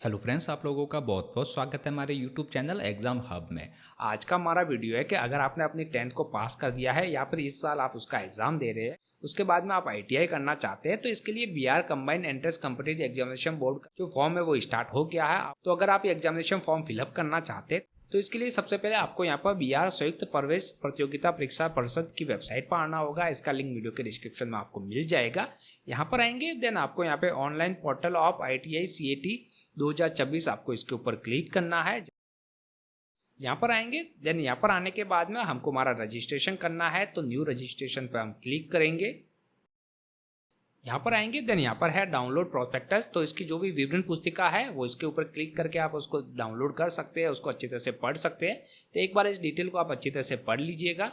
Hello friends, आप लोगों का बहुत बहुत स्वागत है हमारे यूट्यूब चैनल एग्ज़ाम हब में। आज का हमारा वीडियो है कि अगर आपने अपनी 10th को पास कर दिया है या फिर इस साल आप उसका एग्ज़ाम दे रहे हैं, उसके बाद में आप आईटीआई करना चाहते हैं, तो इसके लिए Bihar combined entrance competitive examination board का जो फॉर्म है वो स्टार्ट हो गया है। तो अगर आप ये एग्जामिनेशन फॉर्म फिलअप करना चाहते हैं तो इसके लिए सबसे पहले आपको यहाँ पर बिहार संयुक्त प्रवेश प्रतियोगिता परीक्षा परिषद की वेबसाइट पर आना होगा। इसका लिंक वीडियो के डिस्क्रिप्शन में आपको मिल जाएगा। यहाँ पर आएंगे देन आपको यहाँ पे online portal of ITI CAT 2024 आपको इसके ऊपर क्लिक करना है। यहाँ पर आएंगे देन यहाँ पर आने के बाद में हमको हमारा रजिस्ट्रेशन करना है, तो न्यू रजिस्ट्रेशन पर हम क्लिक करेंगे। यहाँ पर आएंगे देन यहाँ पर है डाउनलोड प्रोस्पेक्टस, तो इसकी जो भी विवरण पुस्तिका है वो इसके ऊपर क्लिक करके आप उसको डाउनलोड कर सकते हैं, उसको अच्छी तरह से पढ़ सकते हैं। तो एक बार इस डिटेल को आप अच्छी तरह से पढ़ लीजिएगा,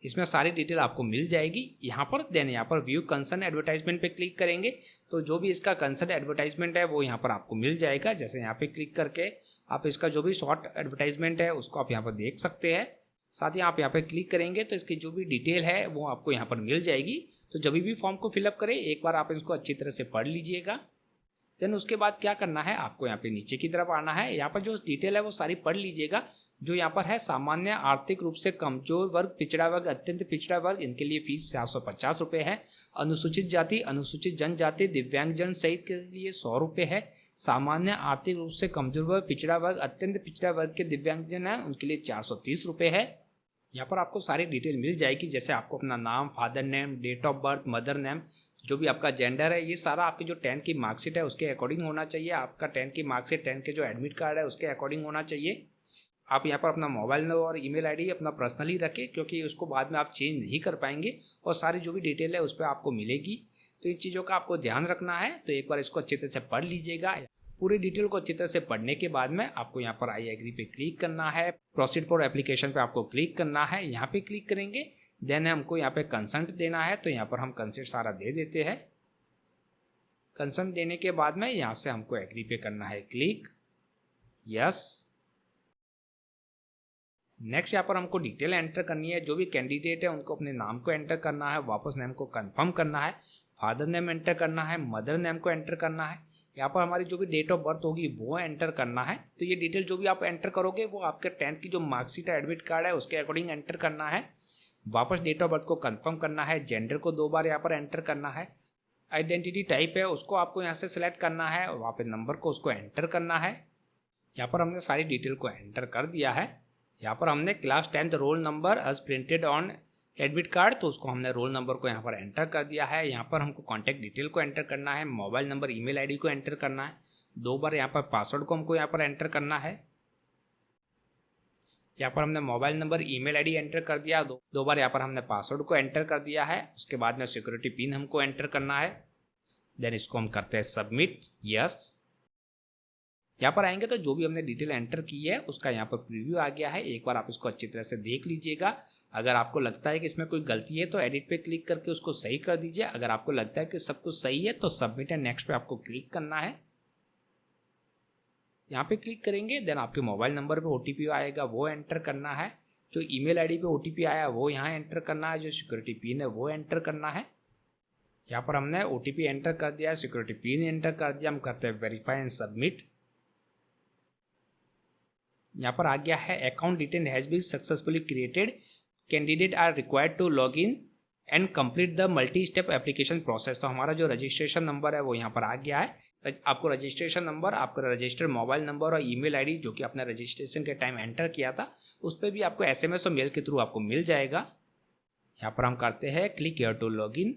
इसमें सारी डिटेल आपको मिल जाएगी। यहाँ पर देन यहाँ पर व्यू कंसर्न एडवर्टाइजमेंट पे क्लिक करेंगे तो जो भी इसका कंसर्न एडवर्टाइजमेंट है वो यहाँ पर आपको मिल जाएगा। जैसे यहाँ पे क्लिक करके आप इसका जो भी शॉर्ट एडवर्टाइजमेंट है उसको आप यहाँ पर देख सकते हैं। साथ ही आप यहाँ पे क्लिक करेंगे तो इसकी जो भी डिटेल है वो आपको यहाँ पर मिल जाएगी। तो जब भी फॉर्म को फिलअप करें एक बार आप इसको अच्छी तरह से पढ़ लीजिएगा। देन उसके बाद क्या करना है, आपको यहाँ पे नीचे की तरफ आना है। यहाँ पर जो डिटेल है वो सारी पढ़ लीजिएगा। जो यहाँ पर है सामान्य आर्थिक रूप से कमजोर वर्ग, पिछड़ा वर्ग, अत्यंत पिछड़ा वर्ग, इनके लिए फीस 750 रुपये है। अनुसूचित जाति, अनुसूचित जनजाति, दिव्यांगजन सहित के लिए 100 रुपये है। सामान्य आर्थिक रूप से कमजोर वर्ग, पिछड़ा वर्ग, अत्यंत पिछड़ा वर्ग के दिव्यांगजन है उनके लिए 430 रुपये है। यहाँ पर आपको सारी डिटेल मिल जाएगी, जैसे आपको अपना नाम, father name, date of birth, mother name, जो भी आपका जेंडर है, ये सारा आपकी जो 10th की मार्कशीट है उसके अकॉर्डिंग होना चाहिए। आपका 10th की मार्कशीट 10th के जो एडमिट कार्ड है उसके अकॉर्डिंग होना चाहिए। आप यहाँ पर अपना मोबाइल नंबर और ईमेल आईडी अपना पर्सनली रखें, क्योंकि उसको बाद में आप चेंज नहीं कर पाएंगे और सारी जो भी डिटेल है उस पर आपको मिलेगी। तो इन चीज़ों का आपको ध्यान रखना है। तो एक बार इसको अच्छी तरह से पढ़ लीजिएगा। पूरी डिटेल को अच्छी तरह से पढ़ने के बाद में आपको यहाँ पर आई एग्री पे क्लिक करना है, प्रोसीड फॉर एप्लीकेशन पे आपको क्लिक करना है। यहाँ पे क्लिक करेंगे देन हमको यहाँ पे कंसेंट देना है, तो यहाँ पर हम कंसेंट सारा दे देते हैं। कंसेंट देने के बाद में यहाँ से हमको एग्री पे करना है क्लिक, यस। नेक्स्ट यहाँ पर हमको डिटेल एंटर करनी है। जो भी कैंडिडेट है उनको अपने नाम को एंटर करना है, वापस नेम को कंफर्म करना है, फादर नेम एंटर करना है, मदर नेम को एंटर करना है। यहाँ पर हमारी जो भी डेट ऑफ बर्थ होगी वो एंटर करना है। तो ये डिटेल जो भी आप एंटर करोगे वो आपके 10th की जो मार्कशीट है, एडमिट कार्ड है, उसके अकॉर्डिंग एंटर करना है। वापस डेट ऑफ बर्थ को कंफर्म करना है, जेंडर को 2 बार यहाँ पर एंटर करना है, आइडेंटिटी टाइप है उसको आपको यहाँ से सिलेक्ट करना है, वहाँ पे नंबर को उसको एंटर करना है। यहाँ पर हमने सारी डिटेल को एंटर कर दिया है। यहाँ पर हमने class 10th roll number as printed on admit card, तो उसको हमने रोल नंबर को यहाँ पर एंटर कर दिया है। यहाँ पर हमको कॉन्टैक्ट डिटेल को एंटर करना है, मोबाइल नंबर, ईमेल आईडी को एंटर करना है, 2 बार यहाँ पर पासवर्ड को हमको यहाँ पर एंटर करना है। यहाँ पर हमने mobile number, email ID enter कर दिया, 2 बार यहाँ पर हमने पासवर्ड को एंटर कर दिया है। उसके बाद में सिक्योरिटी पिन हमको एंटर करना है। देन इसको हम करते हैं सबमिट, यस। यहाँ पर आएंगे तो जो भी हमने डिटेल एंटर की है उसका यहाँ पर प्रीव्यू आ गया है। एक बार आप इसको अच्छी तरह से देख लीजिएगा। अगर आपको लगता है कि इसमें कोई गलती है तो एडिट पे क्लिक करके उसको सही कर दीजिए। अगर आपको लगता है कि सब कुछ सही है तो सबमिट एंड नेक्स्ट पे आपको क्लिक करना है। यहाँ पे क्लिक करेंगे देन आपके मोबाइल नंबर पे OTP आएगा वो एंटर करना है, जो ईमेल आईडी पे OTP आया वो यहाँ एंटर करना है, जो सिक्योरिटी पिन है वो एंटर करना है। यहाँ पर हमने OTP एंटर कर दिया है, सिक्योरिटी पिन एंटर कर दिया, हम करते हैं वेरीफाई एंड सबमिट। यहाँ पर आ गया है account detail has been successfully created, candidate are required to log in and complete the multi step application process. तो हमारा जो रजिस्ट्रेशन नंबर है वो यहाँ पर आ गया है। आपको रजिस्ट्रेशन नंबर, आपका रजिस्टर्ड मोबाइल नंबर और ईमेल आईडी जो कि आपने रजिस्ट्रेशन के टाइम एंटर किया था उस पर भी आपको SMS और मेल के थ्रू आपको मिल जाएगा। यहाँ पर हम करते हैं click here to log in.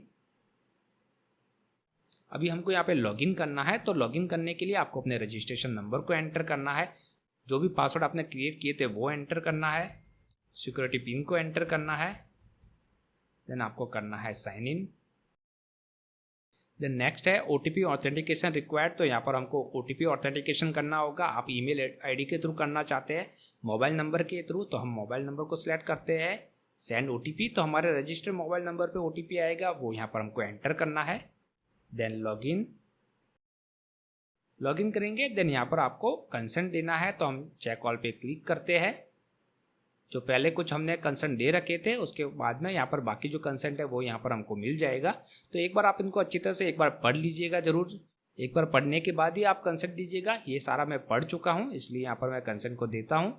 अभी हमको यहाँ पे लॉगिन करना है, तो लॉगिन करने के लिए आपको अपने रजिस्ट्रेशन नंबर को एंटर करना है, जो भी पासवर्ड आपने क्रिएट किए थे वो एंटर करना है, सिक्योरिटी पिन को एंटर करना है, देन आपको करना है साइन इन। देन नेक्स्ट है OTP ऑथेंटिकेशन रिक्वायर्ड, तो यहाँ पर हमको OTP ऑथेंटिकेशन करना होगा। आप ईमेल आईडी के थ्रू करना चाहते हैं, मोबाइल नंबर के थ्रू, तो हम मोबाइल नंबर को सिलेक्ट करते हैं, सेंड OTP। तो हमारे रजिस्टर्ड मोबाइल नंबर पे OTP आएगा वो यहाँ पर हमको एंटर करना है। देन लॉगिन करेंगे। देन यहाँ पर आपको कंसेंट देना है, तो हम चेक ऑल पे क्लिक करते हैं। जो पहले कुछ हमने कंसेंट दे रखे थे उसके बाद में यहाँ पर बाकी जो कंसेंट है वो यहाँ पर हमको मिल जाएगा। तो एक बार आप इनको अच्छी तरह से एक बार पढ़ लीजिएगा ज़रूर। एक बार पढ़ने के बाद ही आप कंसेंट दीजिएगा। ये सारा मैं पढ़ चुका हूँ, इसलिए यहाँ पर मैं कंसेंट को देता हूँ।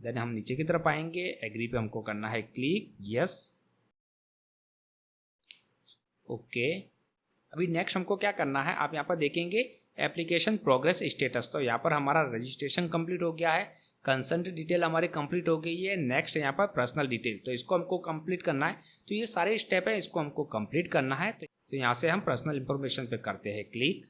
देन हम नीचे की तरफ आएंगे, एग्री पे हमको करना है क्लिक, यस, ओके। अभी नेक्स्ट हमको क्या करना है, आप यहाँ पर देखेंगे एप्लीकेशन प्रोग्रेस स्टेटस। तो यहाँ पर हमारा रजिस्ट्रेशन कंप्लीट हो गया है, कंसेंट डिटेल हमारी कंप्लीट हो गई है। नेक्स्ट यहाँ पर पर्सनल डिटेल, तो इसको हमको कंप्लीट करना है। तो ये सारे स्टेप है, इसको हमको कंप्लीट करना है। तो यहाँ से हम पर्सनल इंफॉर्मेशन पे करते हैं क्लिक।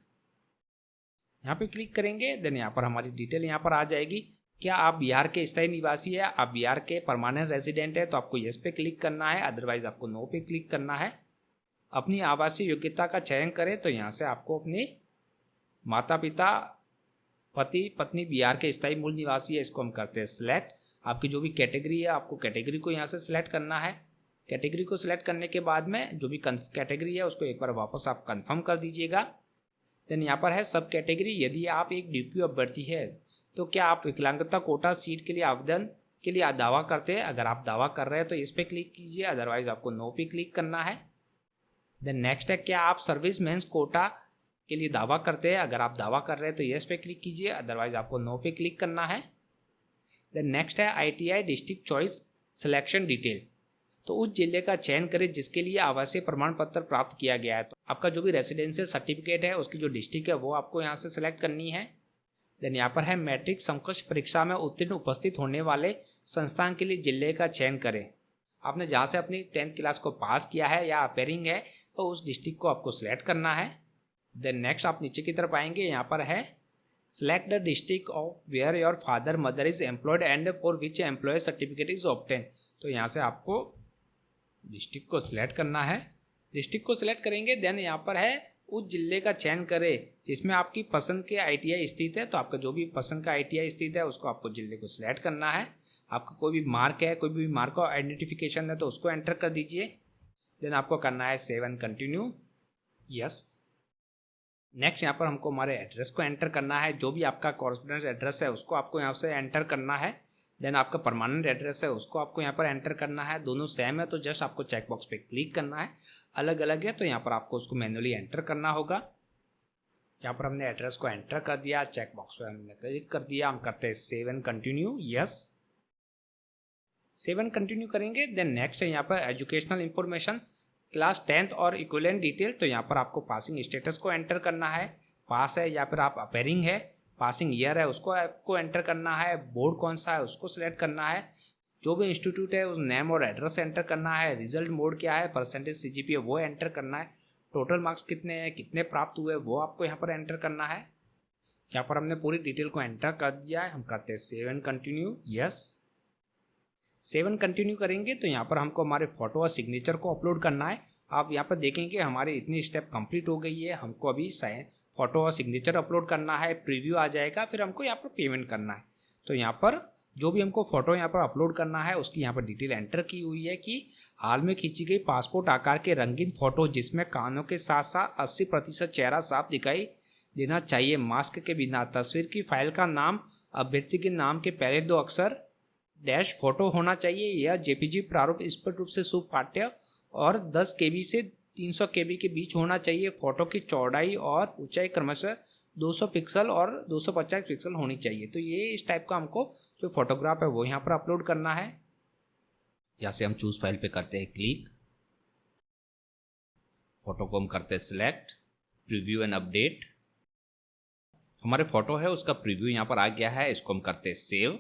यहाँ पे क्लिक करेंगे, देन यहाँ पर हमारी डिटेल यहाँ पर आ जाएगी। क्या आप बिहार के स्थायी निवासी है, आप बिहार के परमानेंट रेजिडेंट है, तो आपको यस पे क्लिक करना है, अदरवाइज आपको नो पे क्लिक करना है। अपनी आवासीय योग्यता का चयन करें, तो यहाँ से आपको अपने माता पिता, पति पत्नी बिहार के स्थायी मूल निवासी है, इसको हम करते हैं सिलेक्ट। आपकी जो भी कैटेगरी है, आपको कैटेगरी को यहाँ से सिलेक्ट करना है। कैटेगरी को सिलेक्ट करने के बाद में जो भी कैटेगरी है उसको एक बार वापस आप कंफर्म कर दीजिएगा। देन यहाँ पर है सब कैटेगरी। यदि आप एक DQ अभ्यर्थी है तो क्या आप विकलांगता कोटा सीट के लिए आवेदन के लिए दावा करते हैं? अगर आप दावा कर रहे हैं तो इस पर क्लिक कीजिए, अदरवाइज आपको नो पे क्लिक करना है। देन नेक्स्ट है, क्या आप सर्विस मेंस कोटा के लिए दावा करते हैं? अगर आप दावा कर रहे हैं तो यस पे क्लिक कीजिए, अदरवाइज आपको नो पे क्लिक करना है। देन नेक्स्ट है ITI district choice selection detail. तो उस जिले का चयन करें जिसके लिए आवासीय प्रमाण पत्र प्राप्त किया गया है। तो आपका जो भी रेसिडेंशियल सर्टिफिकेट है उसकी जो डिस्ट्रिक्ट है वो आपको यहाँ से सिलेक्ट करनी है। देन यहाँ पर है मैट्रिक समकक्ष परीक्षा में उत्तीर्ण उपस्थित होने वाले संस्थान के लिए जिले का चयन करें। आपने जहाँ से अपनी 10th क्लास को पास किया है या अपेयरिंग है तो उस डिस्ट्रिक्ट को आपको सिलेक्ट करना है। देन नेक्स्ट आप नीचे की तरफ आएंगे, यहाँ पर है select the district of where your father mother is employed and for which employ certificate is obtain. तो यहाँ से आपको डिस्ट्रिक्ट को सिलेक्ट करना है। डिस्ट्रिक्ट को सिलेक्ट करेंगे, देन यहाँ पर है उस जिले का चयन करें जिसमें आपकी पसंद के ITI स्थित है। तो आपका जो भी पसंद का ITI स्थित है उसको आपको जिले को सिलेक्ट करना है। आपका कोई भी मार्क है, कोई भी मार्क का आइडेंटिफिकेशन है तो उसको एंटर कर दीजिए। देन आपको करना है save and continue, yes. Next यहाँ पर हमको हमारे एड्रेस को एंटर करना है। जो भी आपका कॉरेस्पोंडेंस एड्रेस है उसको आपको यहाँ से एंटर करना है। देन आपका परमानेंट एड्रेस है उसको आपको यहाँ पर एंटर करना है। दोनों सेम है तो जस्ट आपको चेकबॉक्स पे क्लिक करना है। अलग अलग है तो यहाँ पर आपको उसको मैन्युअली एंटर करना होगा। यहाँ पर हमने एड्रेस को एंटर कर दिया, चेकबॉक्स पे हमने क्लिक कर दिया। हम करते हैं save and continue, yes. Save and continue करेंगे। देन नेक्स्ट है यहाँ पर एजुकेशनल इंफॉर्मेशन, क्लास 10th और इक्विवेलेंट डिटेल। तो यहाँ पर आपको पासिंग स्टेटस को एंटर करना है, पास है या फिर आप अपेयरिंग है, पासिंग ईयर है उसको आपको एंटर करना है, बोर्ड कौन सा है उसको सिलेक्ट करना है, जो भी इंस्टीट्यूट है उस नेम और एड्रेस एंटर करना है, रिजल्ट मोड क्या है, परसेंटेज CGPA वो एंटर करना है, टोटल मार्क्स कितने हैं, कितने प्राप्त हुए वो आपको यहाँ पर एंटर करना है। यहाँ पर हमने पूरी डिटेल को एंटर कर दिया है। हम करते हैं save and continue, yes. Save and continue करेंगे तो यहाँ पर हमको हमारे फोटो और सिग्नेचर को अपलोड करना है। आप यहाँ पर देखेंगे हमारी इतनी स्टेप कंप्लीट हो गई है। हमको अभी फोटो और सिग्नेचर अपलोड करना है, प्रीव्यू आ जाएगा, फिर हमको यहाँ पर पेमेंट करना है। तो यहाँ पर जो भी हमको फोटो यहाँ पर अपलोड करना है उसकी यहाँ पर डिटेल एंटर की हुई है कि हाल में खींची गई पासपोर्ट आकार के रंगीन फोटो जिसमें कानों के साथ साथ 80% चेहरा साफ दिखाई देना चाहिए, मास्क के बिना। तस्वीर की फाइल का नाम अभ्यर्थी के नाम के पहले 2 अक्षर डैश फोटो होना चाहिए। यह JPG प्रारूप स्पष्ट रूप से सुपाठ्य और 10 KB से 300 KB के बीच होना चाहिए। फोटो की चौड़ाई और ऊंचाई क्रमशः 200 पिक्सल और 250 पिक्सल होनी चाहिए। तो ये इस टाइप का हमको जो फोटोग्राफ है वो यहाँ पर अपलोड करना है। यहाँ से हम चूज फाइल पे करते हैं क्लिक, फोटो को हम करते हैं सिलेक्ट, प्रीव्यू एंड अपडेट। हमारे फोटो है उसका प्रीव्यू यहाँ पर आ गया है, इसको हम करते हैं सेव।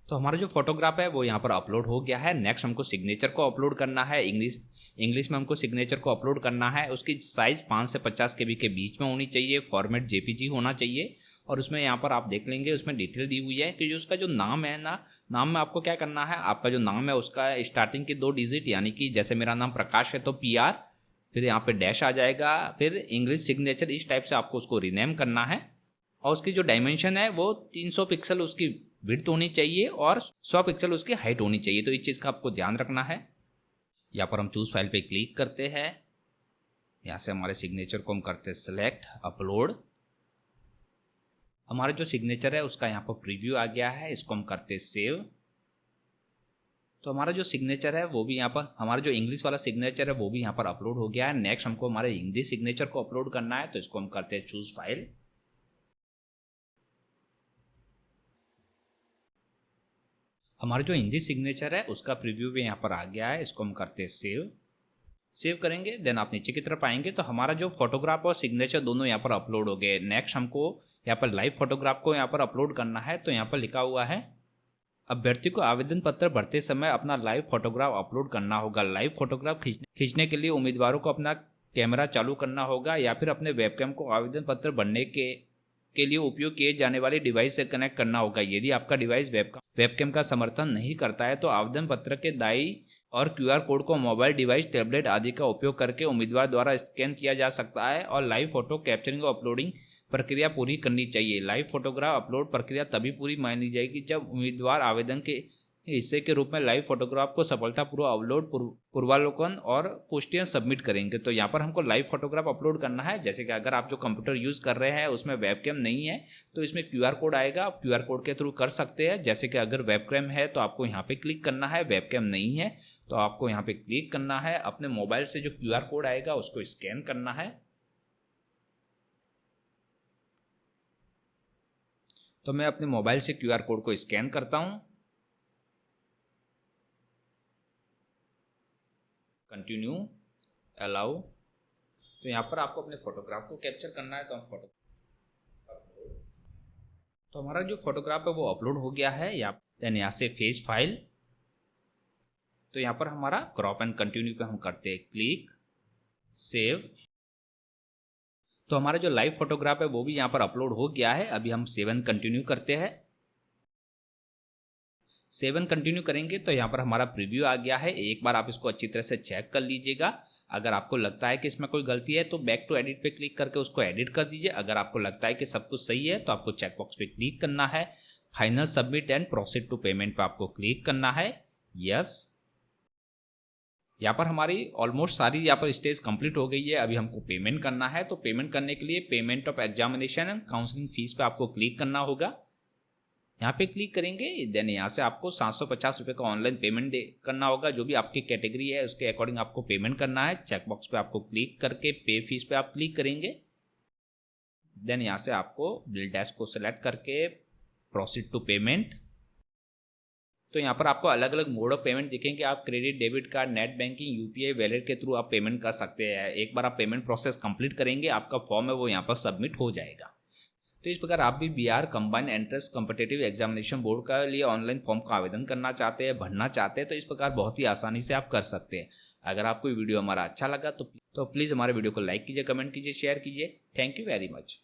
तो हमारा जो फोटोग्राफ है वो यहाँ पर अपलोड हो गया है। नेक्स्ट हमको सिग्नेचर को अपलोड करना है, इंग्लिश में हमको सिग्नेचर को अपलोड करना है। उसकी साइज 5 से 50 KB के बीच में होनी चाहिए, फॉर्मेट JPG होना चाहिए। और उसमें यहाँ पर आप देख लेंगे उसमें डिटेल दी हुई है कि जो उसका जो नाम है ना, नाम में आपको क्या करना है, आपका जो नाम है उसका स्टार्टिंग के 2 डिजिट, यानी कि जैसे मेरा नाम प्रकाश है तो PR, फिर यहाँ पे डैश आ जाएगा, फिर इंग्लिश सिग्नेचर, इस टाइप से आपको उसको रीनेम करना है। और उसकी जो डायमेंशन है वो 300 पिक्सल उसकी विड्थ होनी चाहिए और 100 पिक्सल उसकी हाइट होनी चाहिए। तो इस चीज़ का आपको ध्यान रखना है। यहाँ पर हम चूज फाइल पे क्लिक करते हैं, यहाँ से हमारे सिग्नेचर को हम करते हैं सिलेक्ट, अपलोड। हमारा जो सिग्नेचर है उसका यहाँ पर प्रीव्यू आ गया है, इसको हम करते हैं सेव। तो हमारा जो सिग्नेचर है वो भी यहाँ पर, हमारा जो इंग्लिश वाला सिग्नेचर है वो भी यहाँ पर अपलोड हो गया है। नेक्स्ट हमको हमारे हिंदी सिग्नेचर को अपलोड करना है, तो इसको हम करते हैं चूज फाइल। हमारा जो हिंदी सिग्नेचर है उसका प्रीव्यू भी यहाँ पर आ गया है, इसको हम करते हैं सेव करेंगे। देन आप नीचे की तरफ आएंगे तो हमारा जो फोटोग्राफ और सिग्नेचर दोनों यहाँ पर अपलोड हो गए। नेक्स्ट हमको यहाँ पर लाइव फोटोग्राफ को यहाँ पर अपलोड करना है, तो यहाँ पर लिखा हुआ है अभ्यर्थी को आवेदन पत्र भरते समय अपना लाइव फोटोग्राफ अपलोड करना होगा। लाइव फोटोग्राफ खींचने के लिए उम्मीदवारों को अपना कैमरा चालू करना होगा या फिर अपने वेबकैम को आवेदन पत्र भरने के लिए उपयोग किए जाने वाले डिवाइस से कनेक्ट करना होगा। यदि आपका डिवाइस वेबकैम का समर्थन नहीं करता है तो आवेदन पत्र के दाईं और QR कोड को मोबाइल डिवाइस, टैबलेट आदि का उपयोग करके उम्मीदवार द्वारा स्कैन किया जा सकता है और लाइव फोटो कैप्चरिंग और अपलोडिंग प्रक्रिया पूरी करनी चाहिए। लाइव फोटोग्राफ अपलोड प्रक्रिया तभी पूरी मानी जाएगी जब उम्मीदवार आवेदन के हिस्से के रूप में लाइव फोटोग्राफ को सफलतापूर्वक अपलोड, पूर्वावलोकन और पुष्टियां सबमिट करेंगे। तो यहाँ पर हमको लाइव फोटोग्राफ अपलोड करना है। जैसे कि अगर आप जो कंप्यूटर यूज़ कर रहे हैं उसमें वेबकैम नहीं है तो इसमें QR कोड आएगा, आप QR कोड के थ्रू कर सकते हैं। जैसे कि अगर वेबकैम है तो आपको यहाँ पे क्लिक करना है, वेबकैम नहीं है तो आपको यहाँ पे क्लिक करना है, अपने मोबाइल से जो QR कोड आएगा उसको स्कैन करना है। तो मैं अपने मोबाइल से QR कोड को स्कैन करता हूँ, कंटिन्यू, अलाउ। तो यहाँ पर आपको अपने फोटोग्राफ को कैप्चर करना है, तो हम तो हमारा जो फोटोग्राफ है वो अपलोड हो गया है। देन यहाँ से फेज फाइल, तो यहाँ पर हमारा क्रॉप एंड कंटिन्यू पे हम करते हैं क्लिक, सेव। तो हमारा जो लाइव फोटोग्राफ है वो भी यहाँ पर अपलोड हो गया है। अभी हम सेव एंड कंटिन्यू करते हैं। सेव एंड कंटिन्यू करेंगे तो यहाँ पर हमारा प्रीव्यू आ गया है। एक बार आप इसको अच्छी तरह से चेक कर लीजिएगा। अगर आपको लगता है कि इसमें कोई गलती है तो बैक टू एडिट पे क्लिक करके उसको एडिट कर दीजिए। अगर आपको लगता है कि सब कुछ सही है तो आपको चेकबॉक्स पे क्लिक करना है, final submit and proceed to payment पे आपको क्लिक करना है, यस। यहाँ पर हमारी ऑलमोस्ट सारी यहाँ पर स्टेज कंप्लीट हो गई है। अभी हमको पेमेंट करना है, तो पेमेंट करने के लिए payment of examination and counselling fees पे आपको क्लिक करना होगा। यहाँ पे क्लिक करेंगे, देन यहाँ से आपको 750 रुपये का ऑनलाइन पेमेंट करना होगा। जो भी आपकी कैटेगरी है उसके अकॉर्डिंग आपको पेमेंट करना है। चेकबॉक्स पे आपको क्लिक करके पे फीस पे आप क्लिक करेंगे। देन यहाँ से आपको बिल डैश को सिलेक्ट करके प्रोसीड टू पेमेंट। तो यहाँ पर आपको अलग अलग मोड ऑफ पेमेंट दिखेंगे। आप credit, debit card, net banking, UPI wallet के थ्रू आप पेमेंट कर सकते हैं। एक बार आप पेमेंट प्रोसेस कंप्लीट करेंगे, आपका फॉर्म है वो यहाँ पर सबमिट हो जाएगा। तो इस प्रकार आप भी Bihar combined entrance competitive examination board का लिए ऑनलाइन फॉर्म का आवेदन करना चाहते हैं, भरना चाहते हैं, तो इस प्रकार बहुत ही आसानी से आप कर सकते हैं। अगर आपको वीडियो हमारा अच्छा लगा तो प्लीज़ हमारे वीडियो को लाइक कीजिए, कमेंट कीजिए, शेयर कीजिए। Thank you very much.